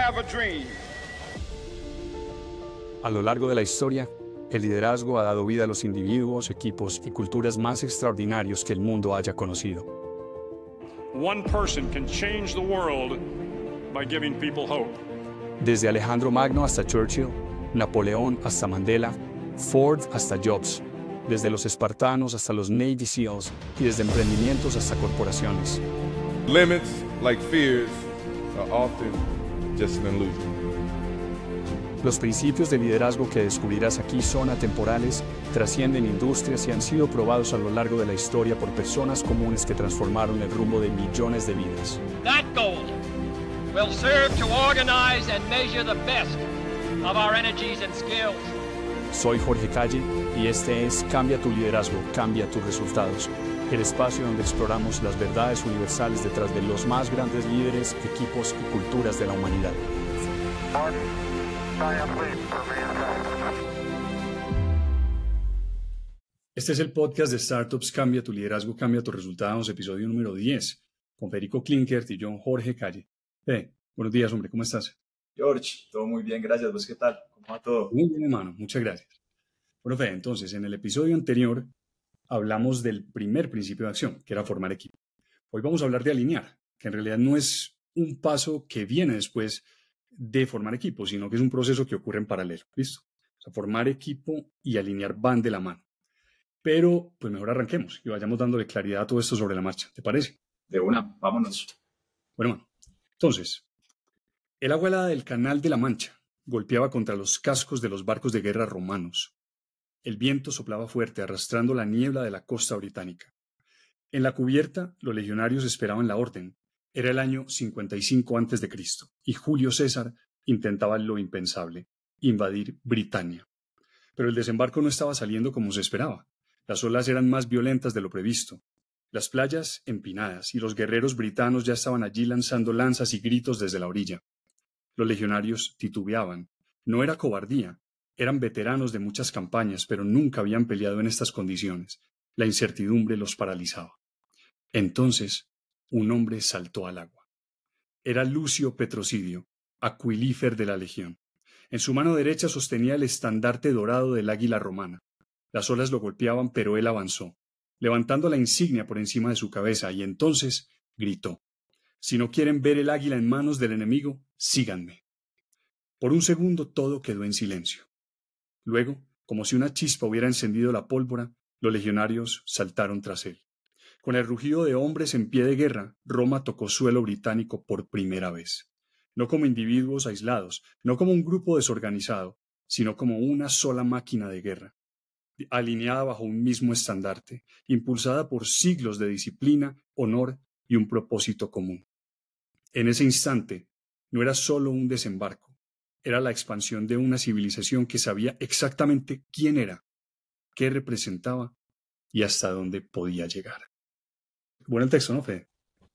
have a dream. A lo largo de la historia, el liderazgo ha dado vida a los individuos, equipos y culturas más extraordinarios que el mundo haya conocido. One person can change the world by giving people hope. Desde Alejandro Magno hasta Churchill, Napoleón hasta Mandela, Ford hasta Jobs, desde los espartanos hasta los Navy SEALs y desde emprendimientos hasta corporaciones. Limits, like fears, are often just an illusion. Los principios de liderazgo que descubrirás aquí son atemporales, trascienden industrias y han sido probados a lo largo de la historia por personas comunes que transformaron el rumbo de millones de vidas. That goal will serve to organize and measure the best of our energies and skills. Soy Jorge Calle y este es Cambia tu liderazgo, cambia tus resultados, el espacio donde exploramos las verdades universales detrás de los más grandes líderes, equipos y culturas de la humanidad. Este es el podcast de Startups Cambia tu liderazgo, cambia tus resultados, episodio número 10, con Federico Klinkert y yo, Jorge Calle. Buenos días, hombre, ¿cómo estás? George, todo muy bien, gracias. ¿Vos qué tal? ¿Cómo va todo? Muy bien, hermano, muchas gracias. Bueno, Fede, entonces, en el episodio anterior hablamos del primer principio de acción, que era formar equipo. Hoy vamos a hablar de alinear, que en realidad no es un paso que viene después de formar equipo, sino que es un proceso que ocurre en paralelo, ¿listo? O sea, formar equipo y alinear van de la mano. Pero, pues mejor arranquemos y vayamos dándole claridad a todo esto sobre la marcha, ¿te parece? De una, vámonos. Bueno, hermano, entonces, el agua helada del Canal de la Mancha golpeaba contra los cascos de los barcos de guerra romanos. El viento soplaba fuerte, arrastrando la niebla de la costa británica. En la cubierta, los legionarios esperaban la orden. Era el año 55 a.C. y Julio César intentaba lo impensable, invadir Britania. Pero el desembarco no estaba saliendo como se esperaba. Las olas eran más violentas de lo previsto. Las playas empinadas y los guerreros britanos ya estaban allí lanzando lanzas y gritos desde la orilla. Los legionarios titubeaban. No era cobardía. Eran veteranos de muchas campañas, pero nunca habían peleado en estas condiciones. La incertidumbre los paralizaba. Entonces, un hombre saltó al agua. Era Lucio Petrocidio, aquilífer de la legión. En su mano derecha sostenía el estandarte dorado del águila romana. Las olas lo golpeaban, pero él avanzó, levantando la insignia por encima de su cabeza, y entonces gritó: «Si no quieren ver el águila en manos del enemigo, síganme». Por un segundo todo quedó en silencio. Luego, como si una chispa hubiera encendido la pólvora, los legionarios saltaron tras él. Con el rugido de hombres en pie de guerra, Roma tocó suelo británico por primera vez. No como individuos aislados, no como un grupo desorganizado, sino como una sola máquina de guerra, alineada bajo un mismo estandarte, impulsada por siglos de disciplina, honor y un propósito común. En ese instante, no era solo un desembarco, era la expansión de una civilización que sabía exactamente quién era, qué representaba y hasta dónde podía llegar. Bueno el texto, ¿no, Fede?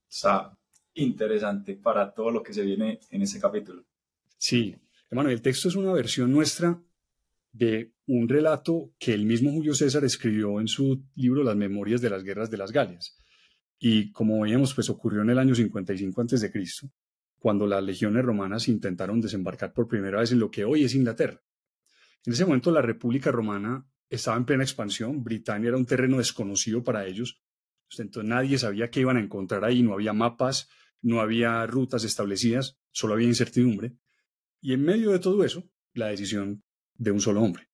Está interesante para todo lo que se viene en ese capítulo. Sí, hermano, el texto es una versión nuestra de un relato que el mismo Julio César escribió en su libro Las Memorias de las Guerras de las Galias. Y como veíamos, pues ocurrió en el año 55 a.C., cuando las legiones romanas intentaron desembarcar por primera vez en lo que hoy es Inglaterra. En ese momento la República Romana estaba en plena expansión, Britania era un terreno desconocido para ellos, entonces nadie sabía qué iban a encontrar ahí, no había mapas, no había rutas establecidas, solo había incertidumbre. Y en medio de todo eso, la decisión de un solo hombre,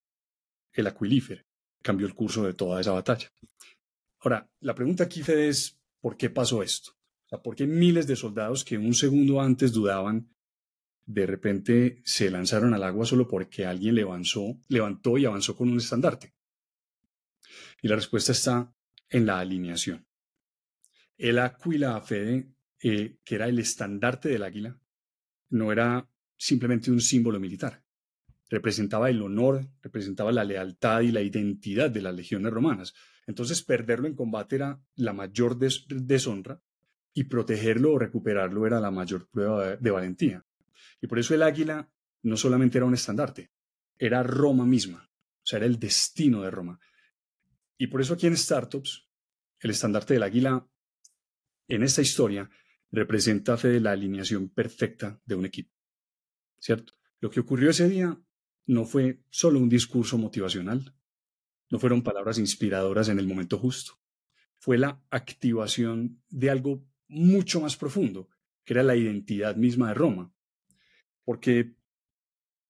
el aquilífer, cambió el curso de toda esa batalla. Ahora, la pregunta aquí, Fede, es ¿por qué pasó esto? O sea, ¿por qué miles de soldados que un segundo antes dudaban, de repente se lanzaron al agua solo porque alguien levantó y avanzó con un estandarte? Y la respuesta está en la alineación. El águila, Fede, que era el estandarte del águila, no era simplemente un símbolo militar. Representaba el honor, representaba la lealtad y la identidad de las legiones romanas. Entonces, perderlo en combate era la mayor deshonra y protegerlo o recuperarlo era la mayor prueba de valentía. Y por eso el águila no solamente era un estandarte, era Roma misma, o sea, era el destino de Roma. Y por eso aquí en Startups, el estandarte del águila en esta historia representa, Fede, la alineación perfecta de un equipo. ¿cierto? Lo que ocurrió ese día no fue solo un discurso motivacional, no fueron palabras inspiradoras en el momento justo, fue la activación de algo mucho más profundo, que era la identidad misma de Roma. Porque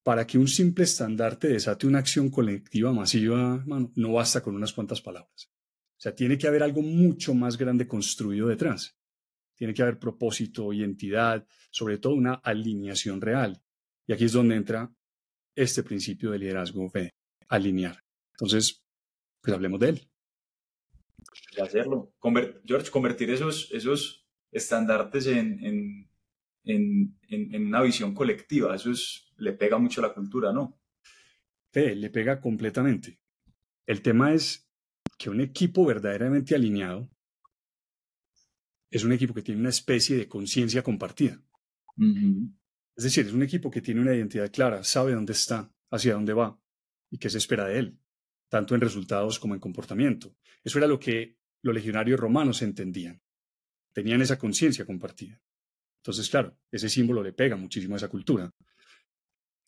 para que un simple estandarte desate una acción colectiva masiva, mano, no basta con unas cuantas palabras. O sea, tiene que haber algo mucho más grande construido detrás. Tiene que haber propósito, identidad, sobre todo una alineación real. Y aquí es donde entra este principio de liderazgo, de alinear. Entonces, pues hablemos de él. De hacerlo. George, convertir esos estandartes en una visión colectiva, le pega mucho a la cultura, ¿no? Le pega completamente. El tema es que un equipo verdaderamente alineado es un equipo que tiene una especie de conciencia compartida. Uh-huh. Es decir, es un equipo que tiene una identidad clara, sabe dónde está, hacia dónde va y qué se espera de él, tanto en resultados como en comportamiento. Eso era lo que los legionarios romanos entendían. Tenían esa conciencia compartida. Entonces, claro, ese símbolo le pega muchísimo a esa cultura.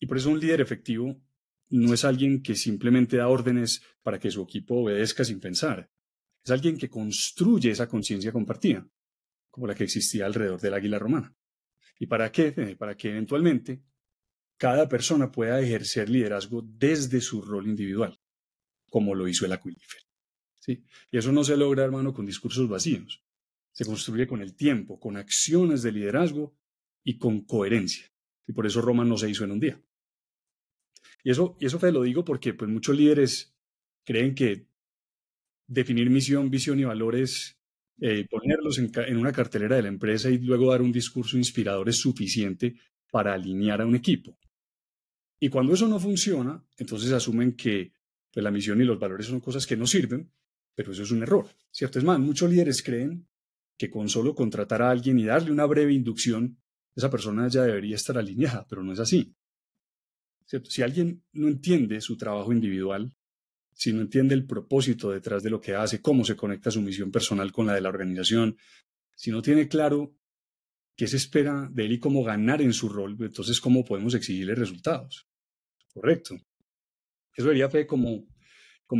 Y por eso un líder efectivo no es alguien que simplemente da órdenes para que su equipo obedezca sin pensar. Es alguien que construye esa conciencia compartida, como la que existía alrededor del águila romana. ¿Y para qué? Para que eventualmente cada persona pueda ejercer liderazgo desde su rol individual, como lo hizo el Aquilífer. ¿Sí? Y eso no se logra, hermano, con discursos vacíos. Se construye con el tiempo, con acciones de liderazgo y con coherencia. Y por eso Roma no se hizo en un día. Y eso te lo digo porque pues, muchos líderes creen que definir misión, visión y valores, ponerlos en una cartelera de la empresa y luego dar un discurso inspirador es suficiente para alinear a un equipo. Y cuando eso no funciona, entonces asumen que pues, la misión y los valores son cosas que no sirven, pero eso es un error, ¿cierto? Es más, muchos líderes creen que con solo contratar a alguien y darle una breve inducción, esa persona ya debería estar alineada, pero no es así, ¿cierto? Si alguien no entiende su trabajo individual, si no entiende el propósito detrás de lo que hace, cómo se conecta su misión personal con la de la organización, si no tiene claro qué se espera de él y cómo ganar en su rol, entonces cómo podemos exigirle resultados. Correcto. Eso debería ser como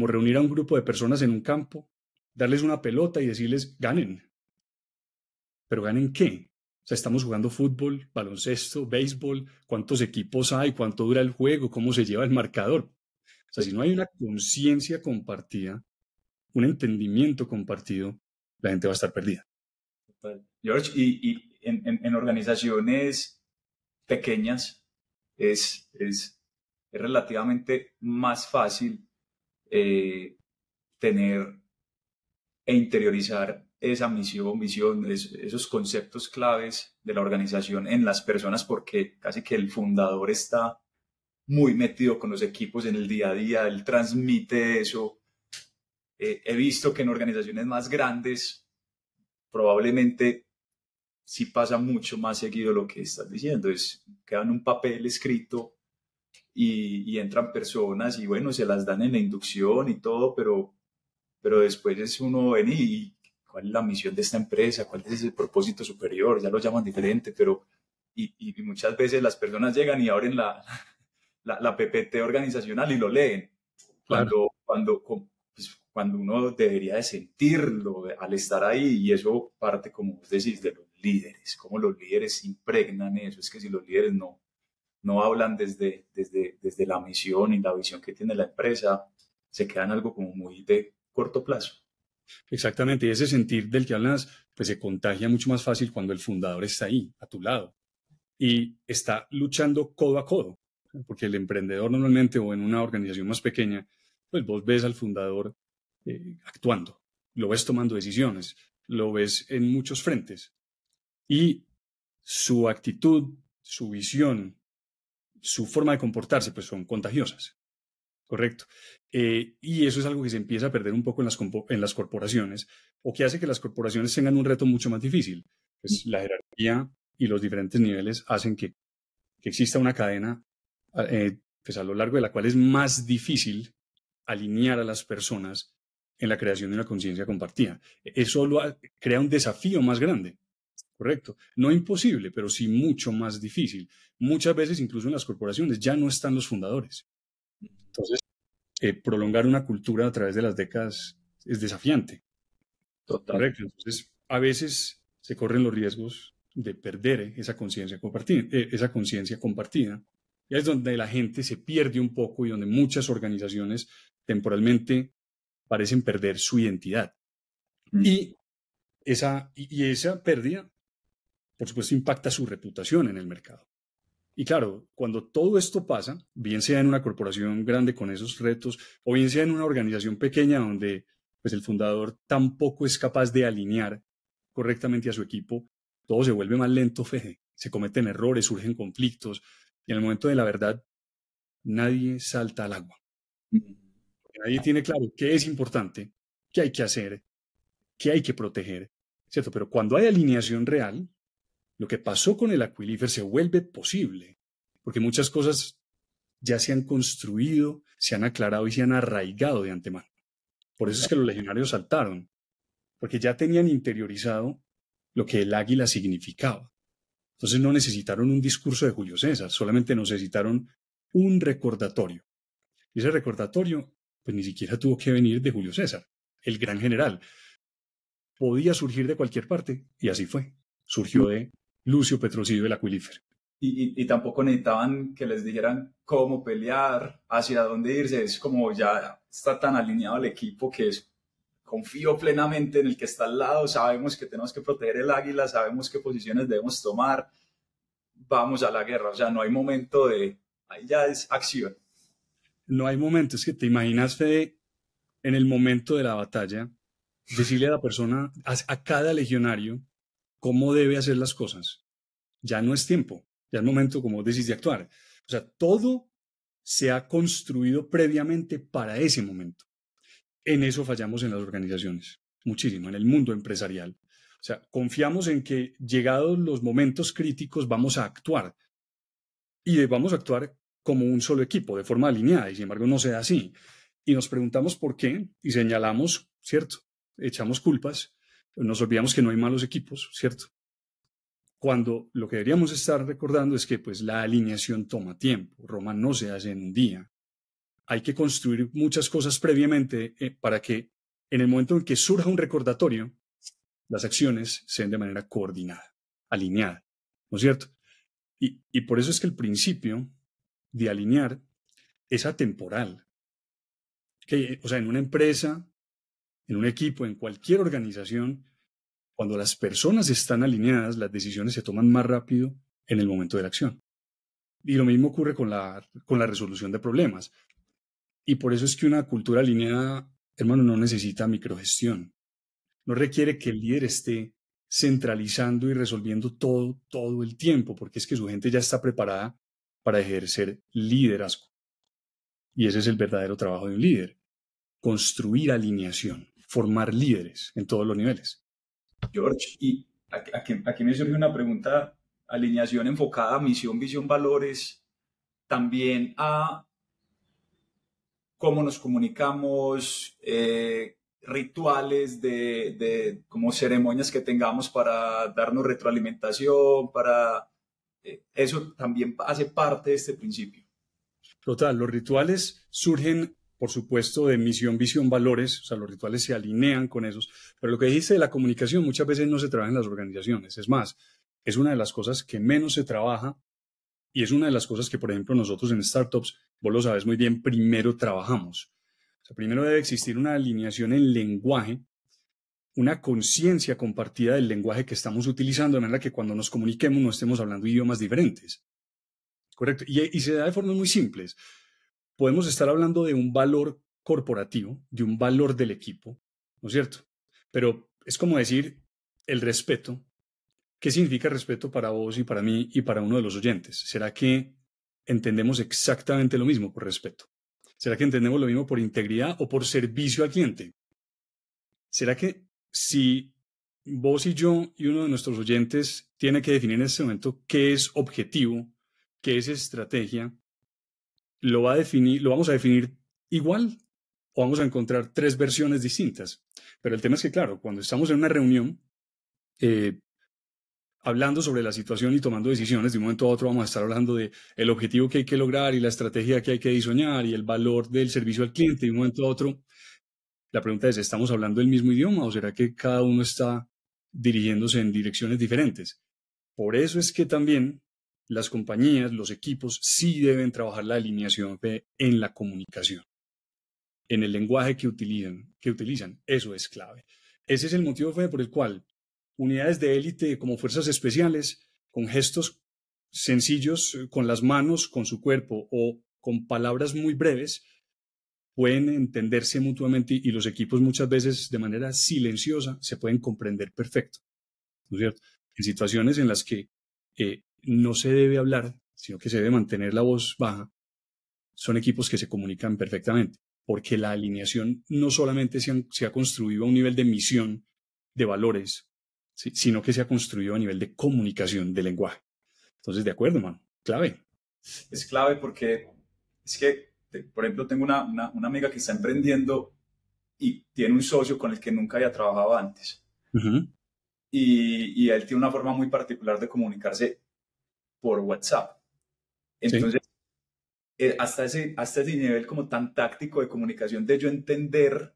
reunir a un grupo de personas en un campo, darles una pelota y decirles, ganen. ¿Pero ganen qué? O sea, estamos jugando fútbol, baloncesto, béisbol, ¿cuántos equipos hay? ¿Cuánto dura el juego? ¿Cómo se lleva el marcador? O sea, si no hay una conciencia compartida, un entendimiento compartido, la gente va a estar perdida. George, y en organizaciones pequeñas es relativamente más fácil tener e interiorizar esa visión, esos conceptos claves de la organización en las personas, porque casi que el fundador está muy metido con los equipos en el día a día, él transmite eso. He visto que en organizaciones más grandes probablemente sí pasa mucho más seguido lo que estás diciendo, queda en un papel escrito y entran personas y bueno, se las dan en la inducción y todo, pero después es uno venir y cuál es la misión de esta empresa, cuál es el propósito superior, ya lo llaman diferente, pero y muchas veces las personas llegan y abren la PPT organizacional y lo leen, Claro. cuando uno debería de sentirlo al estar ahí, y eso parte, como vos decís, de los líderes, cómo los líderes impregnan eso. Es que si los líderes no hablan desde la misión y la visión que tiene la empresa, se quedan algo como muy de corto plazo. Exactamente, y ese sentir del que hablas, pues se contagia mucho más fácil cuando el fundador está ahí, a tu lado, y está luchando codo a codo, porque el emprendedor normalmente, o en una organización más pequeña, pues vos ves al fundador actuando, lo ves tomando decisiones, lo ves en muchos frentes, y su actitud, su visión, su forma de comportarse, pues son contagiosas. Correcto. Y eso es algo que se empieza a perder un poco en las corporaciones, o que hace que las corporaciones tengan un reto mucho más difícil. Pues la jerarquía y los diferentes niveles hacen que exista una cadena pues a lo largo de la cual es más difícil alinear a las personas en la creación de una conciencia compartida. Eso crea un desafío más grande. correcto. No imposible, pero sí mucho más difícil. Muchas veces, incluso en las corporaciones, ya no están los fundadores. Entonces, prolongar una cultura a través de las décadas es desafiante. Total. Correcto. Entonces, a veces se corren los riesgos de perder esa conciencia compartida. Y es donde la gente se pierde un poco y donde muchas organizaciones temporalmente parecen perder su identidad. Y esa pérdida, por supuesto, impacta su reputación en el mercado. Y claro, cuando todo esto pasa, bien sea en una corporación grande con esos retos, o bien sea en una organización pequeña donde pues, el fundador tampoco es capaz de alinear correctamente a su equipo, todo se vuelve más lento, Fede. Se cometen errores, surgen conflictos, y en el momento de la verdad, nadie salta al agua. Nadie tiene claro qué es importante, qué hay que hacer, qué hay que proteger, ¿cierto? Pero cuando hay alineación real, lo que pasó con el Aquileafer se vuelve posible, porque muchas cosas ya se han construido, se han aclarado y se han arraigado de antemano. Por eso es que los legionarios saltaron, porque ya tenían interiorizado lo que el águila significaba. Entonces no necesitaron un discurso de Julio César, solamente necesitaron un recordatorio. Y ese recordatorio, pues ni siquiera tuvo que venir de Julio César, el gran general. Podía surgir de cualquier parte, y así fue. Surgió de Lucio Petrocidio el Aquileafer. Y tampoco necesitaban que les dijeran cómo pelear, hacia dónde irse. Es como ya está tan alineado el equipo que confío plenamente en el que está al lado, sabemos que tenemos que proteger el águila, sabemos qué posiciones debemos tomar, vamos a la guerra. O sea, no hay momento ahí ya es acción. No hay momento, es que te imaginas, Fede, en el momento de la batalla, decirle a la persona, a cada legionario, cómo debe hacer las cosas. Ya no es tiempo, ya es momento, como decís, de actuar. O sea, todo se ha construido previamente para ese momento. En eso fallamos en las organizaciones, muchísimo, en el mundo empresarial. O sea, confiamos en que llegados los momentos críticos vamos a actuar y vamos a actuar como un solo equipo, de forma alineada, y sin embargo no sea así. Y nos preguntamos por qué y señalamos, ¿cierto? Echamos culpas, nos olvidamos que no hay malos equipos, ¿cierto? Cuando lo que deberíamos estar recordando es que pues, la alineación toma tiempo. Roma no se hace en un día. Hay que construir muchas cosas previamente para que en el momento en que surja un recordatorio, las acciones se den de manera coordinada, alineada, ¿no es cierto? Y por eso es que el principio de alinear es atemporal. O sea, en una empresa, en un equipo, en cualquier organización, cuando las personas están alineadas, las decisiones se toman más rápido en el momento de la acción. Y lo mismo ocurre con la resolución de problemas. Y por eso es que una cultura alineada, hermano, no necesita microgestión. No requiere que el líder esté centralizando y resolviendo todo el tiempo, porque es que su gente ya está preparada para ejercer liderazgo. Y ese es el verdadero trabajo de un líder. Construir alineación, formar líderes en todos los niveles. George, y aquí me surge una pregunta, alineación enfocada a misión, visión, valores, también a cómo nos comunicamos, rituales de como ceremonias que tengamos para darnos retroalimentación, eso también hace parte de este principio. Total, los rituales surgen, por supuesto, de misión, visión, valores, o sea, los rituales se alinean con esos, pero lo que dijiste de la comunicación muchas veces no se trabaja en las organizaciones, es más, es una de las cosas que menos se trabaja y es una de las cosas que, por ejemplo, nosotros en startups, vos lo sabes muy bien, primero trabajamos. O sea, primero debe existir una alineación en lenguaje, una conciencia compartida del lenguaje que estamos utilizando, de manera que cuando nos comuniquemos no estemos hablando idiomas diferentes. Correcto. Y se da de formas muy simples. Podemos estar hablando de un valor corporativo, de un valor del equipo, ¿no es cierto? Pero es como decir el respeto. ¿Qué significa respeto para vos y para mí y para uno de los oyentes? ¿Será que entendemos exactamente lo mismo por respeto? ¿Será que entendemos lo mismo por integridad o por servicio al cliente? ¿Será que si vos y yo y uno de nuestros oyentes tiene que definir en este momento qué es objetivo, qué es estrategia, lo vamos a definir igual o vamos a encontrar tres versiones distintas? Pero el tema es que, claro, cuando estamos en una reunión, hablando sobre la situación y tomando decisiones. De un momento a otro vamos a estar hablando de el objetivo que hay que lograr y la estrategia que hay que diseñar y el valor del servicio al cliente. De un momento a otro, la pregunta es, ¿estamos hablando el mismo idioma o será que cada uno está dirigiéndose en direcciones diferentes? Por eso es que también las compañías, los equipos, sí deben trabajar la alineación en la comunicación, en el lenguaje que utilizan. Eso es clave. Ese es el motivo por el cual unidades de élite como fuerzas especiales, con gestos sencillos, con las manos, con su cuerpo o con palabras muy breves, pueden entenderse mutuamente y los equipos muchas veces de manera silenciosa se pueden comprender perfecto, ¿no es cierto? En situaciones en las que no se debe hablar, sino que se debe mantener la voz baja, son equipos que se comunican perfectamente, porque la alineación no solamente se ha construido a un nivel de misión, de valores, ¿sí?, sino que se ha construido a nivel de comunicación, de lenguaje. Entonces, de acuerdo, mano, clave. Es clave porque es que, por ejemplo, tengo una amiga que está emprendiendo y tiene un socio con el que nunca había trabajado antes. Uh-huh. Y él tiene una forma muy particular de comunicarse por WhatsApp. Entonces, sí, hasta ese nivel como tan táctico de comunicación, de yo entender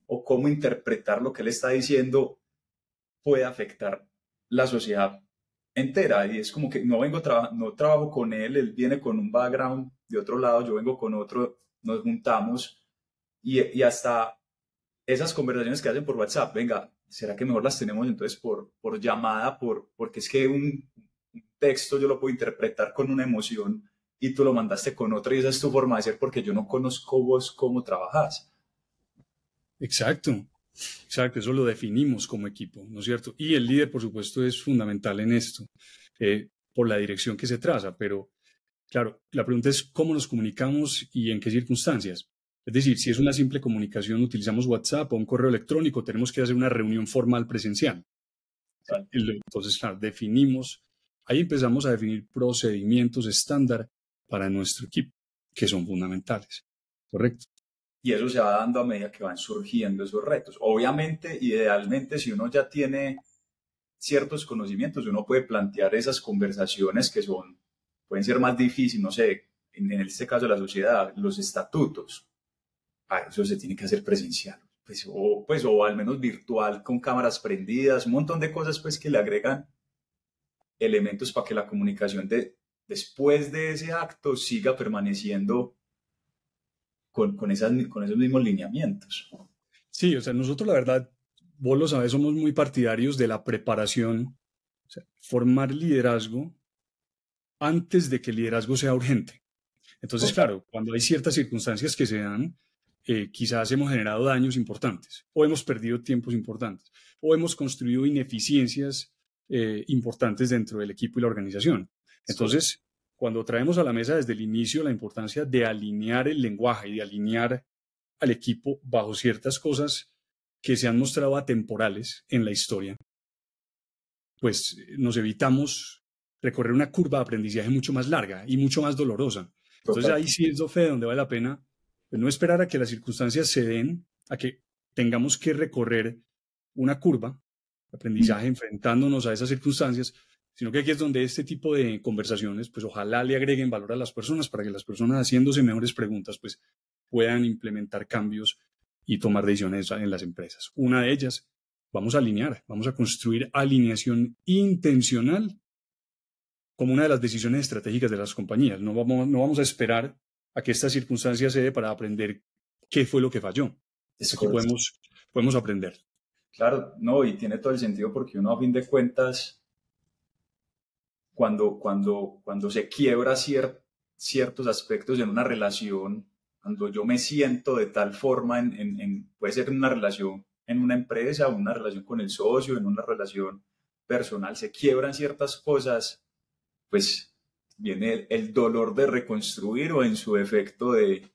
o cómo interpretar lo que él está diciendo, puede afectar la sociedad entera. Y es como que no trabajo con él viene con un background de otro lado, yo vengo con otro, nos juntamos y hasta esas conversaciones que hacen por WhatsApp, venga, ¿será que mejor las tenemos entonces por llamada? Porque es que un texto yo lo puedo interpretar con una emoción y tú lo mandaste con otra y esa es tu forma de ser porque yo no conozco vos cómo trabajás. Exacto, eso lo definimos como equipo, ¿no es cierto? Y el líder, por supuesto, es fundamental en esto, por la dirección que se traza, pero claro, la pregunta es cómo nos comunicamos y en qué circunstancias. Es decir, si es una simple comunicación, utilizamos WhatsApp o un correo electrónico, tenemos que hacer una reunión formal presencial. Entonces, claro, ahí empezamos a definir procedimientos estándar para nuestro equipo, que son fundamentales, ¿correcto? Y eso se va dando a medida que van surgiendo esos retos. Obviamente, idealmente, si uno ya tiene ciertos conocimientos, uno puede plantear esas conversaciones que pueden ser más difíciles, no sé, en este caso de la sociedad, los estatutos. Eso se tiene que hacer presencial, o al menos virtual, con cámaras prendidas, un montón de cosas pues que le agregan elementos para que la comunicación después de ese acto siga permaneciendo con esos mismos lineamientos. Sí, o sea, nosotros la verdad, vos lo sabés, somos muy partidarios de la preparación, o sea, formar liderazgo antes de que el liderazgo sea urgente. Entonces, claro, cuando hay ciertas circunstancias que se dan, quizás hemos generado daños importantes, o hemos perdido tiempos importantes, o hemos construido ineficiencias importantes dentro del equipo y la organización. Entonces, cuando traemos a la mesa desde el inicio la importancia de alinear el lenguaje y de alinear al equipo bajo ciertas cosas que se han mostrado atemporales en la historia, pues nos evitamos recorrer una curva de aprendizaje mucho más larga y mucho más dolorosa. Entonces ahí sí es donde vale la pena pues, no esperar a que las circunstancias se den, a que tengamos que recorrer una curva de aprendizaje enfrentándonos a esas circunstancias, sino que aquí es donde este tipo de conversaciones, pues ojalá le agreguen valor a las personas para que las personas haciéndose mejores preguntas, pues puedan implementar cambios y tomar decisiones en las empresas. Una de ellas, vamos a alinear, vamos a construir alineación intencional como una de las decisiones estratégicas de las compañías. No vamos a esperar a que esta circunstancia se dé para aprender qué fue lo que falló. Aquí podemos aprender. Claro, no, y tiene todo el sentido porque uno a fin de cuentas, cuando se quiebra ciertos aspectos en una relación, cuando yo me siento de tal forma, puede ser en una relación en una empresa, una relación con el socio, en una relación personal, se quiebran ciertas cosas, pues viene el dolor de reconstruir o en su efecto de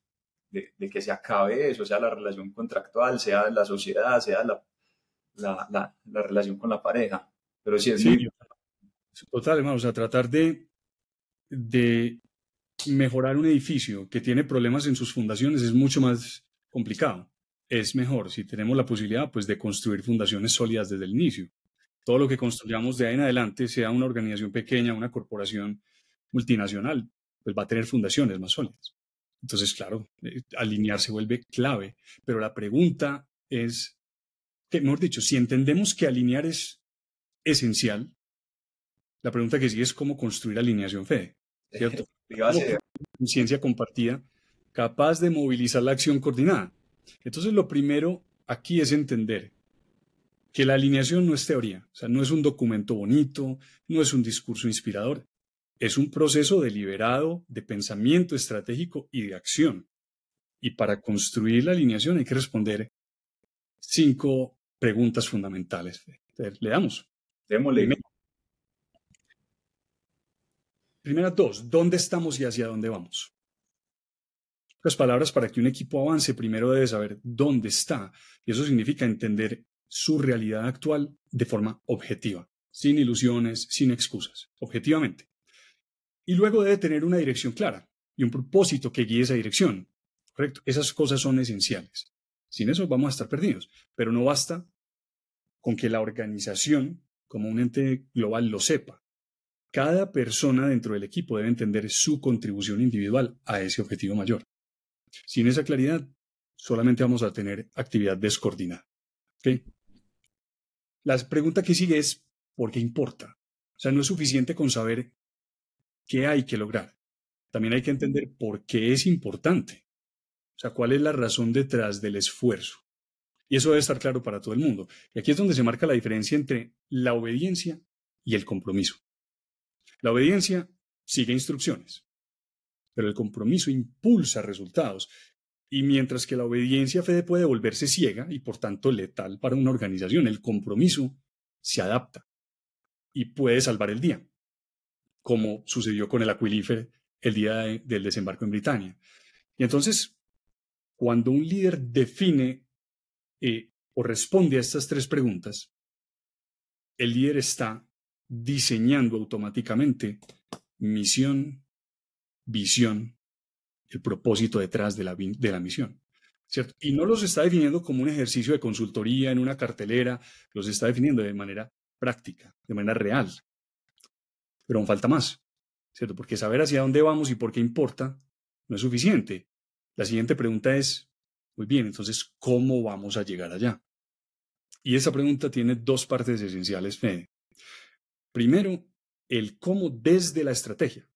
que se acabe eso, sea la relación contractual, sea la sociedad, sea la relación con la pareja. Pero sí es muy... Total, hermano, o sea, tratar de mejorar un edificio que tiene problemas en sus fundaciones es mucho más complicado. Es mejor si tenemos la posibilidad pues, de construir fundaciones sólidas desde el inicio. Todo lo que construyamos de ahí en adelante, sea una organización pequeña, una corporación multinacional, pues va a tener fundaciones más sólidas. Entonces, claro, alinear se vuelve clave. Pero la pregunta es, que, mejor dicho, si entendemos que alinear es esencial, la pregunta que sigue es cómo construir alineación, Fede, ¿cierto? Conciencia compartida, capaz de movilizar la acción coordinada. Entonces, lo primero aquí es entender que la alineación no es teoría, o sea, no es un documento bonito, no es un discurso inspirador, es un proceso deliberado de pensamiento estratégico y de acción. Y para construir la alineación hay que responder 5 preguntas fundamentales. Le damos. Démosle. Primera 2, ¿dónde estamos y hacia dónde vamos? Las palabras, para que un equipo avance, primero debe saber dónde está. Y eso significa entender su realidad actual de forma objetiva, sin ilusiones, sin excusas, objetivamente. Y luego debe tener una dirección clara y un propósito que guíe esa dirección. ¿Correcto? Esas cosas son esenciales. Sin eso vamos a estar perdidos. Pero no basta con que la organización, como un ente global, lo sepa. Cada persona dentro del equipo debe entender su contribución individual a ese objetivo mayor. Sin esa claridad, solamente vamos a tener actividad descoordinada. ¿Okay? La pregunta que sigue es, ¿por qué importa? O sea, no es suficiente con saber qué hay que lograr. También hay que entender por qué es importante. O sea, cuál es la razón detrás del esfuerzo. Y eso debe estar claro para todo el mundo. Y aquí es donde se marca la diferencia entre la obediencia y el compromiso. La obediencia sigue instrucciones, pero el compromiso impulsa resultados. Y mientras que la obediencia, Fede, puede volverse ciega y por tanto letal para una organización, el compromiso se adapta y puede salvar el día, como sucedió con el Aquilifer el día del desembarco en Britania. Y entonces, cuando un líder define o responde a estas 3 preguntas, el líder está diseñando automáticamente misión, visión, el propósito detrás de la misión, ¿cierto? Y no los está definiendo como un ejercicio de consultoría en una cartelera, los está definiendo de manera práctica, de manera real. Pero aún falta más, ¿cierto? Porque saber hacia dónde vamos y por qué importa no es suficiente. La siguiente pregunta es, muy bien, entonces, ¿cómo vamos a llegar allá? Y esa pregunta tiene 2 partes esenciales, Fede. Primero, el cómo desde la estrategia.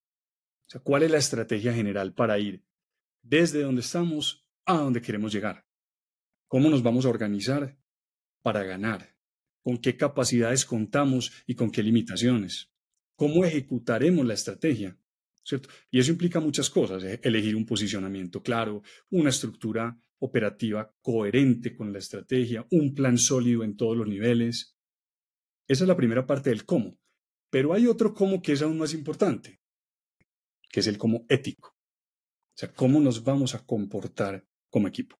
O sea, ¿cuál es la estrategia general para ir desde donde estamos a donde queremos llegar? ¿Cómo nos vamos a organizar para ganar? ¿Con qué capacidades contamos y con qué limitaciones? ¿Cómo ejecutaremos la estrategia? ¿Cierto? Y eso implica muchas cosas, elegir un posicionamiento claro, una estructura operativa coherente con la estrategia, un plan sólido en todos los niveles. Esa es la primera parte del cómo. Pero hay otro cómo que es aún más importante, que es el cómo ético. O sea, cómo nos vamos a comportar como equipo.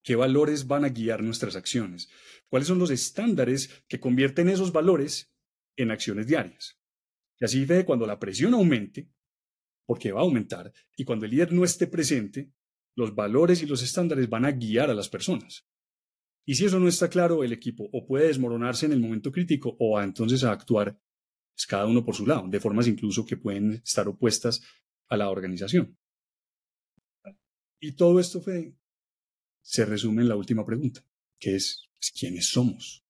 ¿Qué valores van a guiar nuestras acciones? ¿Cuáles son los estándares que convierten esos valores en acciones diarias? Y así, Fede, cuando la presión aumente, porque va a aumentar, y cuando el líder no esté presente, los valores y los estándares van a guiar a las personas. Y si eso no está claro, el equipo o puede desmoronarse en el momento crítico o va entonces a actuar pues, cada uno por su lado, de formas incluso que pueden estar opuestas a la organización. Y todo esto, Fede, se resume en la última pregunta, que es ¿quiénes somos?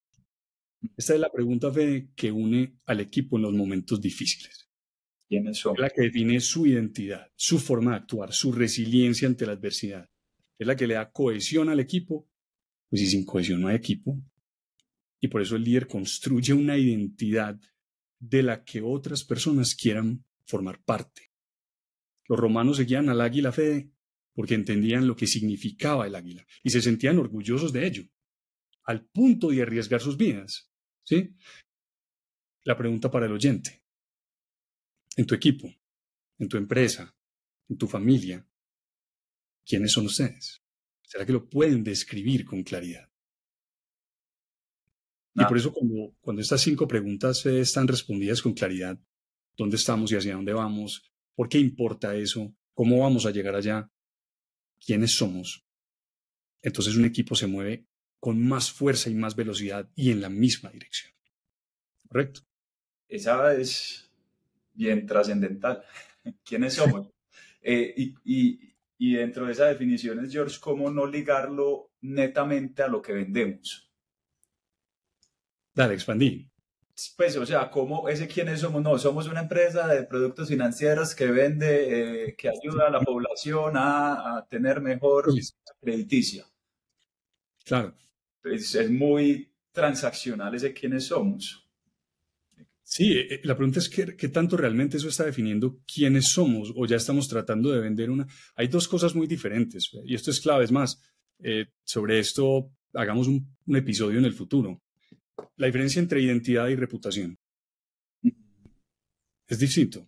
Esta es la pregunta, Fede, que une al equipo en los momentos difíciles. ¿Quiénes somos? Es la que define su identidad, su forma de actuar, su resiliencia ante la adversidad. Es la que le da cohesión al equipo, pues si sin cohesión no hay equipo. Y por eso el líder construye una identidad de la que otras personas quieran formar parte. Los romanos seguían al águila, Fede, porque entendían lo que significaba el águila y se sentían orgullosos de ello, al punto de arriesgar sus vidas. ¿Sí? La pregunta para el oyente. En tu equipo, en tu empresa, en tu familia, ¿quiénes son ustedes? ¿Será que lo pueden describir con claridad? Y por eso cuando estas 5 preguntas están respondidas con claridad, ¿dónde estamos y hacia dónde vamos? ¿Por qué importa eso? ¿Cómo vamos a llegar allá? ¿Quiénes somos? Entonces un equipo se mueve con más fuerza y más velocidad y en la misma dirección. Correcto. Esa es bien trascendental. ¿Quiénes somos? Y dentro de esa definición es, George, ¿cómo no ligarlo netamente a lo que vendemos? Dale, expandí. Pues, o sea, ¿cómo ese quiénes somos? No, somos una empresa de productos financieros que vende, que ayuda a la población a tener mejor Pues, crediticia. claro. Es muy transaccional ese quiénes somos. Sí, la pregunta es ¿qué tanto realmente eso está definiendo quiénes somos o ya estamos tratando de vender una? Hay dos cosas muy diferentes y esto es clave. Es más, sobre esto hagamos un episodio en el futuro. La diferencia entre identidad y reputación es distinto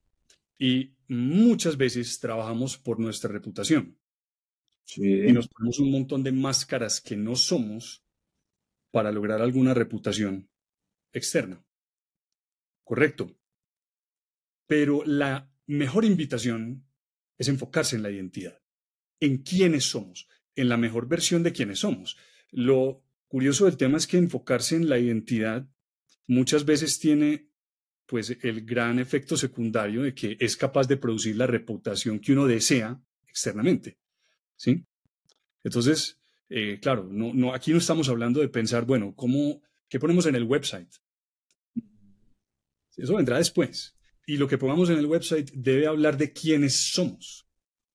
y muchas veces trabajamos por nuestra reputación y Sí. nos ponemos un montón de máscaras que no somos para lograr alguna reputación externa. Correcto. Pero la mejor invitación es enfocarse en la identidad, en quiénes somos, en la mejor versión de quiénes somos. Lo curioso del tema es que enfocarse en la identidad muchas veces tiene pues el gran efecto secundario de que es capaz de producir la reputación que uno desea externamente, ¿sí? Entonces, claro, aquí no estamos hablando de pensar, bueno, ¿qué ponemos en el website? Eso vendrá después. Y lo que pongamos en el website debe hablar de quiénes somos.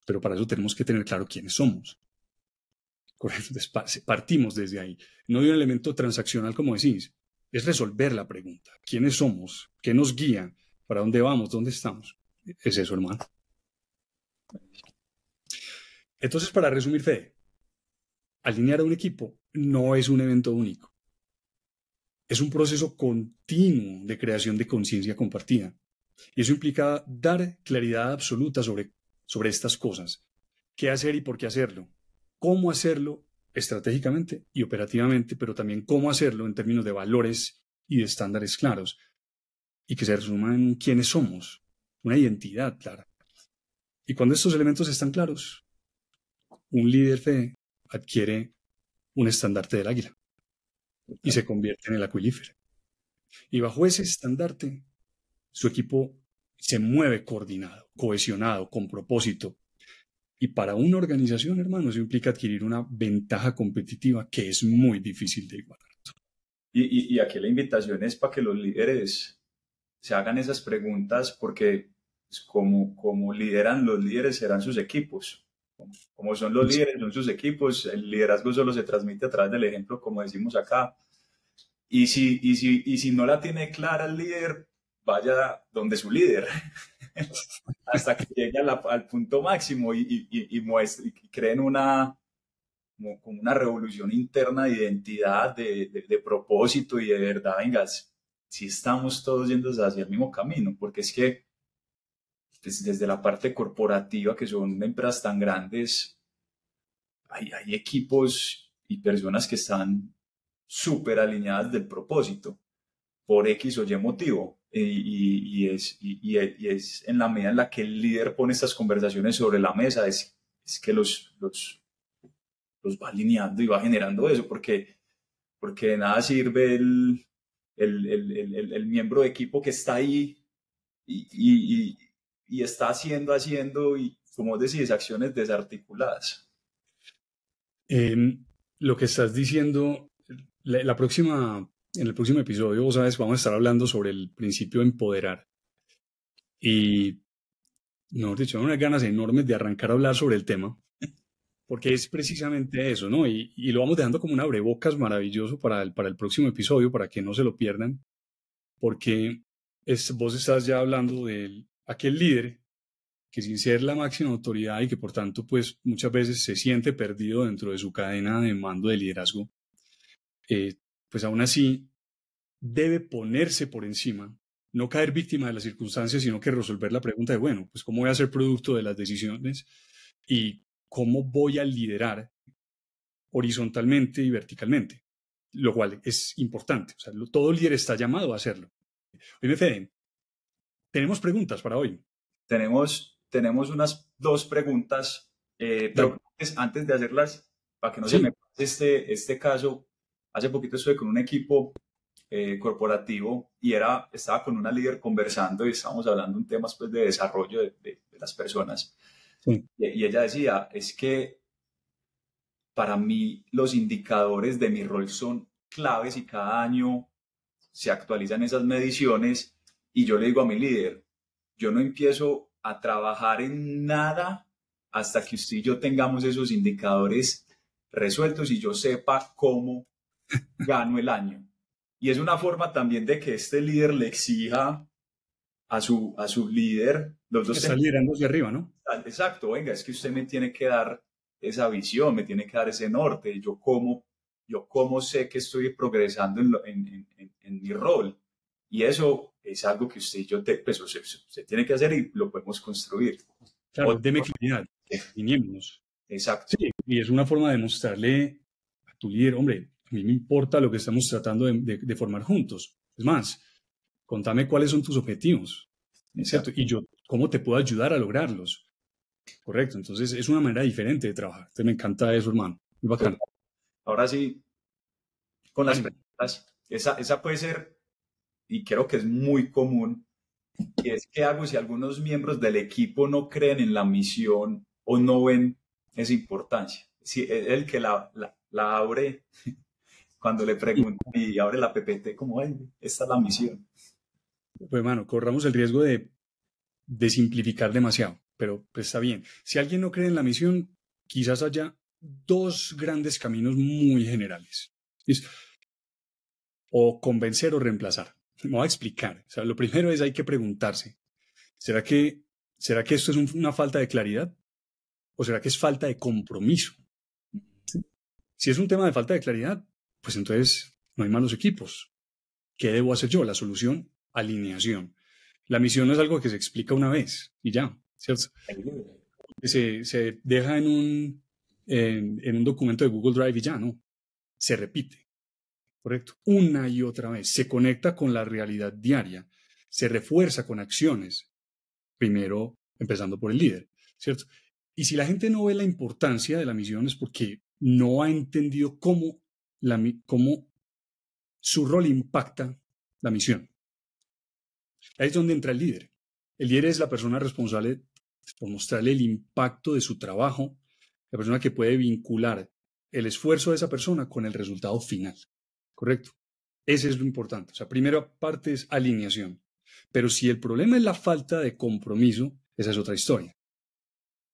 Pero para eso tenemos que tener claro quiénes somos. Correcto. Entonces, partimos desde ahí. No de un elemento transaccional, como decís. Es resolver la pregunta. ¿Quiénes somos? ¿Qué nos guía? ¿Para dónde vamos? ¿Dónde estamos? Es eso, hermano. Entonces, para resumir, Fede, alinear a un equipo no es un evento único. Es un proceso continuo de creación de conciencia compartida. Y eso implica dar claridad absoluta sobre estas cosas. ¿Qué hacer y por qué hacerlo? ¿Cómo hacerlo estratégicamente y operativamente? Pero también cómo hacerlo en términos de valores y de estándares claros. Y que se resuman en quiénes somos, una identidad clara. Y cuando estos elementos están claros, un líder fe adquiere un estandarte del águila y se convierte en el acuilífero. Y bajo ese estandarte, su equipo se mueve coordinado, cohesionado, con propósito. Y para una organización, hermano, eso implica adquirir una ventaja competitiva que es muy difícil de igualar. Y aquí la invitación es para que los líderes se hagan esas preguntas porque pues, como lideran los líderes serán sus equipos. Como son los líderes, son sus equipos. El liderazgo solo se transmite a través del ejemplo, como decimos acá. Y si no la tiene clara el líder, vaya donde su líder, hasta que llegue al punto máximo y creen como una revolución interna de identidad, de propósito y de verdad, venga, si estamos todos yendo hacia el mismo camino, porque es que desde la parte corporativa, que son empresas tan grandes, hay equipos y personas que están súper alineadas del propósito por X o Y motivo. Y es en la medida en la que el líder pone estas conversaciones sobre la mesa, es que los va alineando y va generando eso, porque de nada sirve el miembro de equipo que está ahí y está haciendo, y como decís, acciones desarticuladas. Lo que estás diciendo, en el próximo episodio, vos sabes, vamos a estar hablando sobre el principio de empoderar. Y, mejor dicho, hay unas ganas enormes de arrancar a hablar sobre el tema, porque es precisamente eso, ¿no? Y lo vamos dejando como un abrebocas maravilloso para el próximo episodio, para que no se lo pierdan, porque vos estás ya hablando de aquel líder que sin ser la máxima autoridad y que por tanto pues muchas veces se siente perdido dentro de su cadena de mando de liderazgo, pues aún así debe ponerse por encima, no caer víctima de las circunstancias, sino que resolver la pregunta de, bueno, pues cómo voy a ser producto de las decisiones y cómo voy a liderar horizontalmente y verticalmente, lo cual es importante. O sea, todo líder está llamado a hacerlo. Oye, Fede, tenemos preguntas para hoy. Tenemos unas 2 preguntas, pero antes de hacerlas, para que no se me pase este caso, hace poquito estuve con un equipo corporativo y estaba con una líder conversando y estábamos hablando un tema pues, de desarrollo de las personas. Sí. Y ella decía, es que para mí los indicadores de mi rol son claves y cada año se actualizan esas mediciones y yo le digo a mi líder, yo no empiezo a trabajar en nada hasta que usted y yo tengamos esos indicadores resueltos y yo sepa cómo gano el año. Y es una forma también de que este líder le exija a su líder. Los dos está liderando hacia arriba, ¿no? Exacto, venga, es que usted me tiene que dar esa visión, me tiene que dar ese norte. Yo cómo sé que estoy progresando en mi rol. Y eso es algo que usted y yo, pues, se tiene que hacer y lo podemos construir. Claro, deme claridad, definiémonos. Exacto. Sí, y es una forma de mostrarle a tu líder, hombre, a mí me importa lo que estamos tratando de formar juntos. Es más, contame cuáles son tus objetivos, ¿cierto? Y yo, ¿cómo te puedo ayudar a lograrlos? Correcto, entonces es una manera diferente de trabajar. Entonces me encanta eso, hermano. Muy bacano. Ahora sí, con las preguntas, esa puede ser, y creo que es muy común, y es ¿qué hago si algunos miembros del equipo no creen en la misión o no ven esa importancia? Si es el que la abre cuando le preguntan y abre la PPT como, ay, esta es la misión. Pues, hermano, corramos el riesgo de simplificar demasiado, pero pues está bien. Si alguien no cree en la misión, quizás haya dos grandes caminos muy generales. ¿Listo? O convencer o reemplazar. Me voy a explicar. O sea, lo primero es hay que preguntarse, ¿será que esto es una falta de claridad? ¿O será que es falta de compromiso? ¿Sí? Si es un tema de falta de claridad, pues entonces no hay malos equipos. ¿Qué debo hacer yo? La solución, alineación. La misión no es algo que se explica una vez y ya, ¿cierto? Se deja en un documento de Google Drive y ya, ¿no? Se repite, ¿correcto? Una y otra vez. Se conecta con la realidad diaria. Se refuerza con acciones. Primero, empezando por el líder, ¿cierto? Y si la gente no ve la importancia de la misión es porque no ha entendido cómo su rol impacta la misión. Ahí es donde entra el líder. El líder es la persona responsable por mostrarle el impacto de su trabajo, la persona que puede vincular el esfuerzo de esa persona con el resultado final. ¿Correcto? Ese es lo importante. O sea, primera parte es alineación. Pero si el problema es la falta de compromiso, esa es otra historia.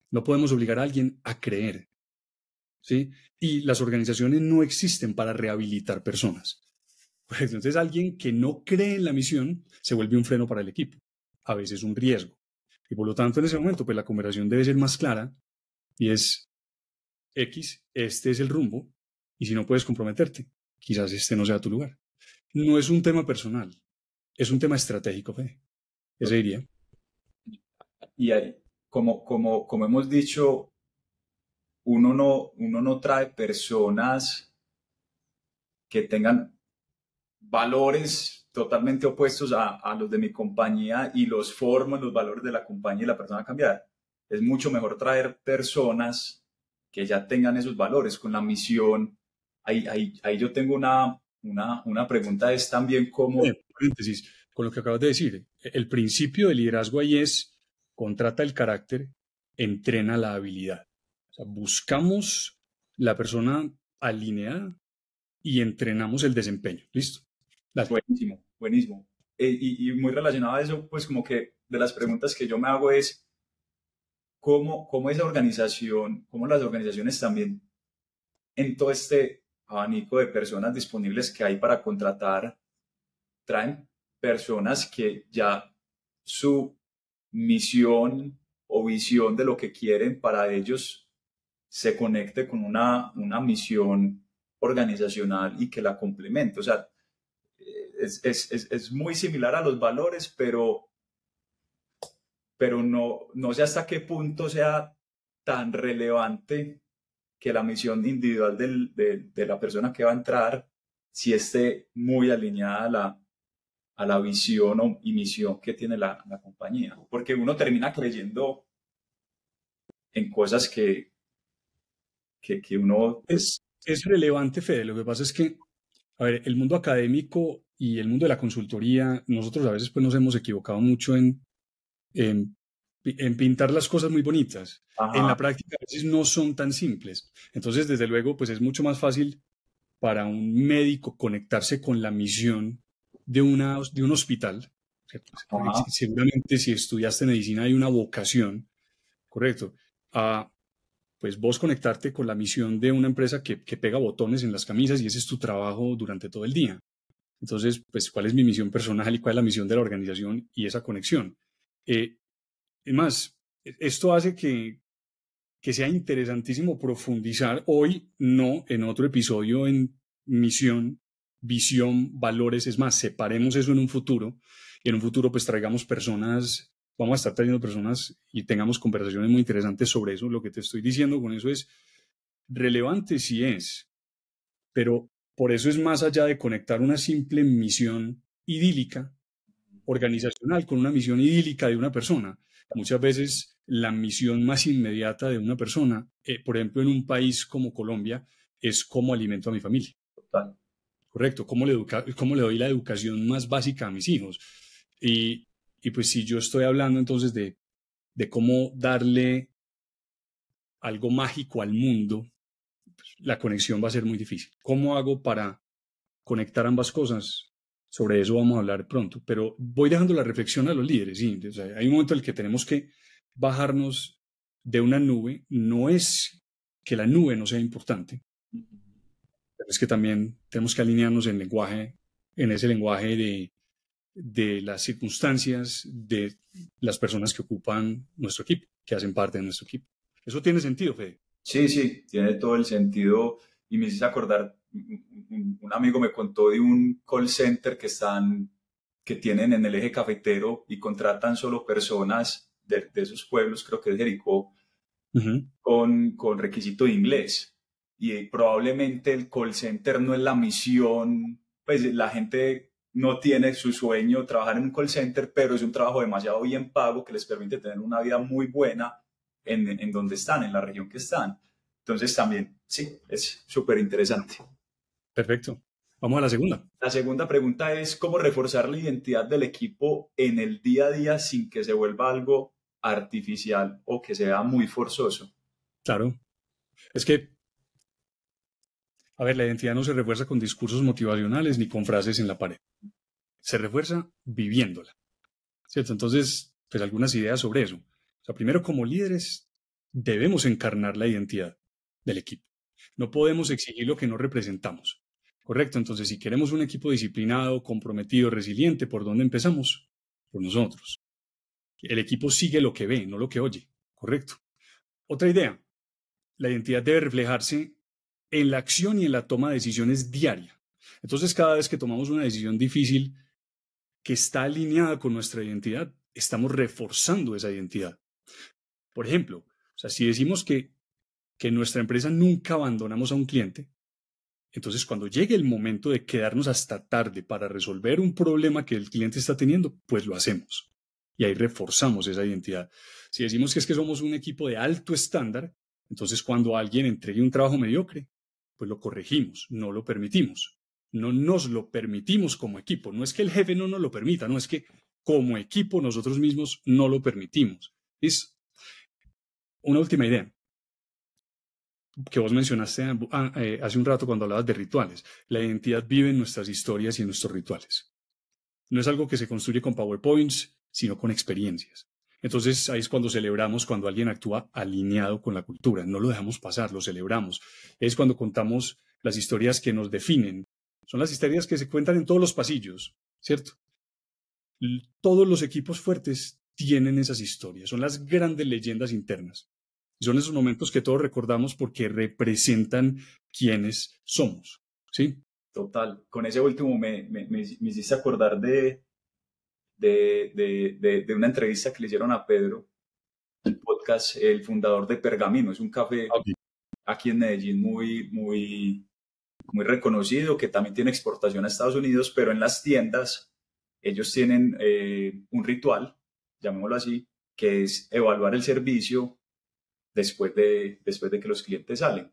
No podemos obligar a alguien a creer, ¿sí? Y las organizaciones no existen para rehabilitar personas. Pues entonces alguien que no cree en la misión se vuelve un freno para el equipo, a veces un riesgo. Y por lo tanto en ese momento pues la conversación debe ser más clara y es X, este es el rumbo y si no puedes comprometerte, quizás este no sea tu lugar. No es un tema personal, es un tema estratégico, Fede. Ese diría. Y ahí, como hemos dicho, uno no trae personas que tengan valores totalmente opuestos a los de mi compañía y los forman los valores de la compañía y la persona a cambiar. Es mucho mejor traer personas que ya tengan esos valores con la misión. Ahí yo tengo una pregunta, es también como... Paréntesis, con lo que acabas de decir, el principio de liderazgo ahí es contrata el carácter, entrena la habilidad. O sea, buscamos la persona alineada y entrenamos el desempeño. ¿Listo? Dale. Buenísimo. Y muy relacionado a eso, pues como que de las preguntas que yo me hago es cómo esa organización, cómo las organizaciones también en todo este abanico de personas disponibles que hay para contratar, traen personas que ya su misión o visión de lo que quieren para ellos se conecte con una misión organizacional y que la complemente. O sea, es muy similar a los valores, pero no sé hasta qué punto sea tan relevante que la misión individual de la persona que va a entrar si esté muy alineada a la visión y misión que tiene la compañía. Porque uno termina creyendo en cosas que uno... Es relevante, Fede. Lo que pasa es que, a ver, el mundo académico y el mundo de la consultoría, nosotros a veces pues nos hemos equivocado mucho en pintar las cosas muy bonitas. En Ajá. la práctica a veces no son tan simples. Entonces, desde luego, pues es mucho más fácil para un médico conectarse con la misión de un hospital, ¿cierto? Ajá. Seguramente si estudiaste medicina hay una vocación, correcto, a pues vos conectarte con la misión de una empresa que pega botones en las camisas y ese es tu trabajo durante todo el día. Entonces, pues, ¿cuál es mi misión personal y cuál es la misión de la organización y esa conexión? Es más, esto hace que sea interesantísimo profundizar hoy, no en otro episodio, en misión, visión, valores. Es más, separemos eso en un futuro y en un futuro pues traigamos personas, vamos a estar trayendo personas y tengamos conversaciones muy interesantes sobre eso. Lo que te estoy diciendo con eso es relevante, sí es, pero por eso es más allá de conectar una simple misión idílica organizacional con una misión idílica de una persona. Muchas veces la misión más inmediata de una persona, por ejemplo, en un país como Colombia, es cómo alimento a mi familia. Total. Correcto, cómo le doy la educación más básica a mis hijos. Y pues si yo estoy hablando entonces de cómo darle algo mágico al mundo, pues, la conexión va a ser muy difícil. ¿Cómo hago para conectar ambas cosas? Sobre eso vamos a hablar pronto, pero voy dejando la reflexión a los líderes. Sí, o sea, hay un momento en el que tenemos que bajarnos de una nube. No es que la nube no sea importante, pero es que también tenemos que alinearnos en ese lenguaje de las circunstancias de las personas que ocupan nuestro equipo, que hacen parte de nuestro equipo. ¿Eso tiene sentido, Fede? Sí, sí, tiene todo el sentido y me hizo acordar, un amigo me contó de un call center que tienen en el eje cafetero y contratan solo personas de esos pueblos, creo que es Jericó, Uh-huh. con requisito de inglés. Y probablemente el call center no es la misión, pues la gente no tiene su sueño trabajar en un call center, pero es un trabajo demasiado bien pago que les permite tener una vida muy buena en donde están, en la región que están. Entonces también, sí, es súper interesante. Perfecto. Vamos a la segunda. La segunda pregunta es cómo reforzar la identidad del equipo en el día a día sin que se vuelva algo artificial o que sea muy forzoso. Claro. Es que, a ver, la identidad no se refuerza con discursos motivacionales ni con frases en la pared. Se refuerza viviéndola, ¿cierto? Entonces, pues algunas ideas sobre eso. O sea, primero, como líderes, debemos encarnar la identidad del equipo. No podemos exigir lo que no representamos. Correcto. Entonces, si queremos un equipo disciplinado, comprometido, resiliente, ¿por dónde empezamos? Por nosotros. El equipo sigue lo que ve, no lo que oye. Correcto. Otra idea. La identidad debe reflejarse en la acción y en la toma de decisiones diaria. Entonces, cada vez que tomamos una decisión difícil que está alineada con nuestra identidad, estamos reforzando esa identidad. Por ejemplo, o sea, si decimos que en nuestra empresa nunca abandonamos a un cliente, entonces cuando llegue el momento de quedarnos hasta tarde para resolver un problema que el cliente está teniendo, pues lo hacemos. Y ahí reforzamos esa identidad. Si decimos que es que somos un equipo de alto estándar, entonces cuando alguien entregue un trabajo mediocre, pues lo corregimos, no lo permitimos. No nos lo permitimos como equipo. No es que el jefe no nos lo permita, no es que como equipo nosotros mismos no lo permitimos. Es una última idea que vos mencionaste hace un rato cuando hablabas de rituales. La identidad vive en nuestras historias y en nuestros rituales. No es algo que se construye con PowerPoints, sino con experiencias. Entonces ahí es cuando celebramos cuando alguien actúa alineado con la cultura. No lo dejamos pasar, lo celebramos. Es cuando contamos las historias que nos definen. Son las historias que se cuentan en todos los pasillos, ¿cierto? Todos los equipos fuertes tienen esas historias. Son las grandes leyendas internas. Y son esos momentos que todos recordamos porque representan quiénes somos, ¿sí? Total. Con ese último me hiciste acordar de una entrevista que le hicieron a Pedro, el podcast, el fundador de Pergamino. Es un café Okay. aquí en Medellín muy, muy, muy reconocido, que también tiene exportación a Estados Unidos, pero en las tiendas ellos tienen un ritual, llamémoslo así, que es evaluar el servicio después de que los clientes salen.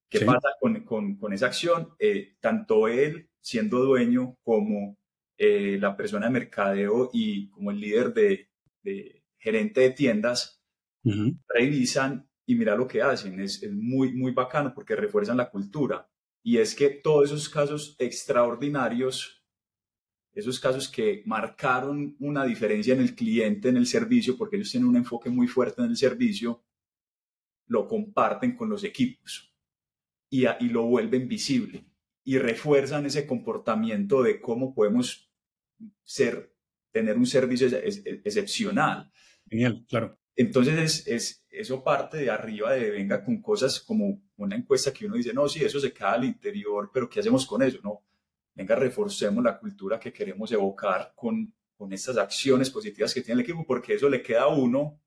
¿Qué Sí. pasa con esa acción? Tanto él, siendo dueño, como la persona de mercadeo y como el líder de gerente de tiendas, revisan y mira lo que hacen. Es muy, muy bacano porque refuerzan la cultura. Y es que todos esos casos extraordinarios, esos casos que marcaron una diferencia en el cliente, en el servicio, porque ellos tienen un enfoque muy fuerte en el servicio, lo comparten con los equipos y lo vuelven visible y refuerzan ese comportamiento de cómo podemos tener un servicio excepcional. Genial, claro. Entonces eso parte de arriba, de venga con cosas como una encuesta que uno dice, no, sí, eso se queda al interior, pero ¿qué hacemos con eso? No, venga, reforcemos la cultura que queremos evocar con estas acciones positivas que tiene el equipo, porque eso le queda a uno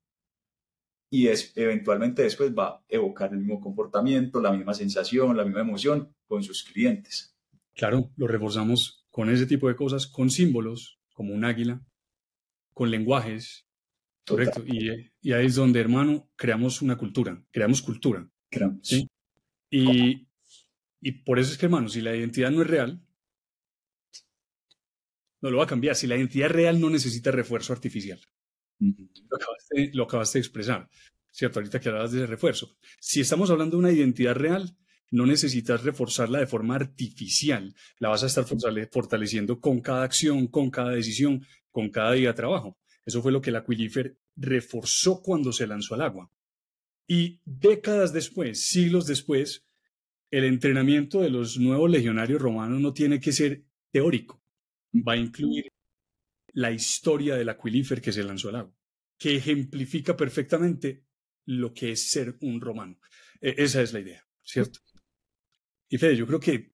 y eventualmente después va a evocar el mismo comportamiento, la misma sensación, la misma emoción con sus clientes. Claro, lo reforzamos con ese tipo de cosas, con símbolos, como un águila, con lenguajes. Total. Correcto. Y ahí es donde, hermano, creamos cultura. ¿Sí? Y por eso es que, hermano, si la identidad no es real, no lo va a cambiar. Si la identidad real no necesita refuerzo artificial. Lo acabaste de expresar, ¿cierto? Ahorita que hablabas de ese refuerzo. Si estamos hablando de una identidad real, no necesitas reforzarla de forma artificial. La vas a estar fortaleciendo con cada acción, con cada decisión, con cada día de trabajo. Eso fue lo que el Aquileafer reforzó cuando se lanzó al agua. Y décadas después, siglos después, el entrenamiento de los nuevos legionarios romanos no tiene que ser teórico. Va a incluir la historia del Aquileafer que se lanzó al agua, que ejemplifica perfectamente lo que es ser un romano. Esa es la idea, ¿cierto? Y Fede, yo creo que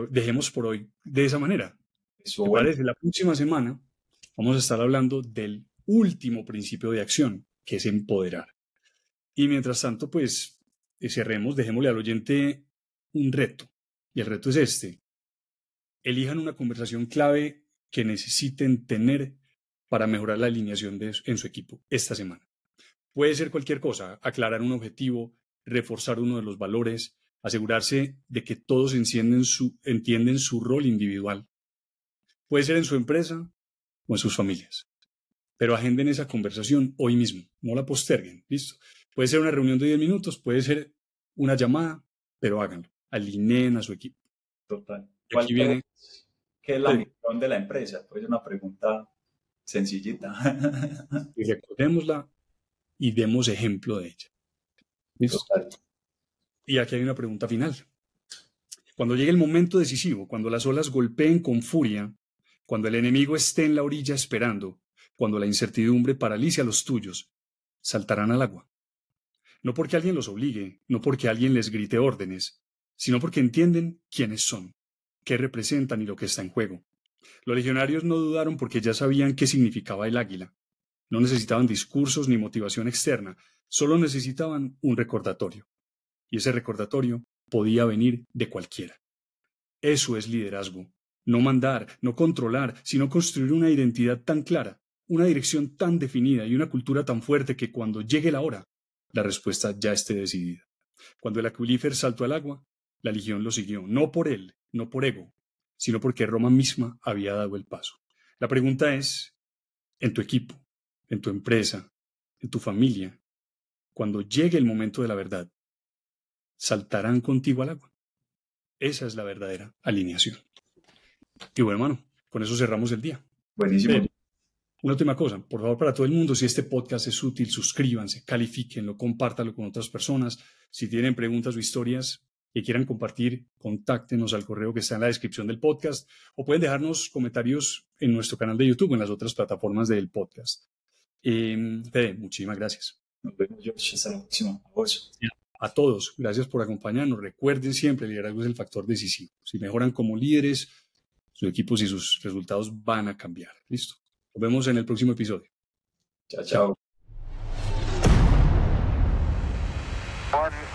dejemos por hoy de esa manera. Eso, ¿Te parece? La próxima semana vamos a estar hablando del último principio de acción, que es empoderar. Y mientras tanto, pues, dejémosle al oyente un reto. Y el reto es este. Elijan una conversación clave que necesiten tener para mejorar la alineación en su equipo esta semana. Puede ser cualquier cosa, aclarar un objetivo, reforzar uno de los valores, asegurarse de que todos entienden su rol individual. Puede ser en su empresa o en sus familias. Pero agenden esa conversación hoy mismo, no la posterguen, ¿listo? Puede ser una reunión de 10 minutos, puede ser una llamada, pero háganlo, alineen a su equipo. Total. ¿Qué es la misión de la empresa? Pues es una pregunta sencillita. Y recordémosla y demos ejemplo de ella. ¿Listo? Total. Y aquí hay una pregunta final. Cuando llegue el momento decisivo, cuando las olas golpeen con furia, cuando el enemigo esté en la orilla esperando, cuando la incertidumbre paralice a los tuyos, saltarán al agua. No porque alguien los obligue, no porque alguien les grite órdenes, sino porque entienden quiénes son, qué representan y lo que está en juego. Los legionarios no dudaron porque ya sabían qué significaba el águila. No necesitaban discursos ni motivación externa, solo necesitaban un recordatorio. Y ese recordatorio podía venir de cualquiera. Eso es liderazgo. No mandar, no controlar, sino construir una identidad tan clara, una dirección tan definida y una cultura tan fuerte que cuando llegue la hora, la respuesta ya esté decidida. Cuando el Aquileafer saltó al agua, la legión lo siguió, no por él, no por ego, sino porque Roma misma había dado el paso. La pregunta es, en tu equipo, en tu empresa, en tu familia, cuando llegue el momento de la verdad, ¿saltarán contigo al agua? Esa es la verdadera alineación. Y bueno, hermano, con eso cerramos el día. Buenísimo. Una última cosa, por favor, para todo el mundo, si este podcast es útil, suscríbanse, califíquenlo, compártanlo con otras personas. Si tienen preguntas o historias que quieran compartir, contáctenos al correo que está en la descripción del podcast o pueden dejarnos comentarios en nuestro canal de YouTube o en las otras plataformas del podcast. Fede, muchísimas gracias. Nos vemos, George. Hasta la próxima. A vos. A todos, gracias por acompañarnos. Recuerden siempre, el liderazgo es el factor decisivo. Si mejoran como líderes, sus equipos y sus resultados van a cambiar. ¿Listo? Nos vemos en el próximo episodio. Chao, chao. One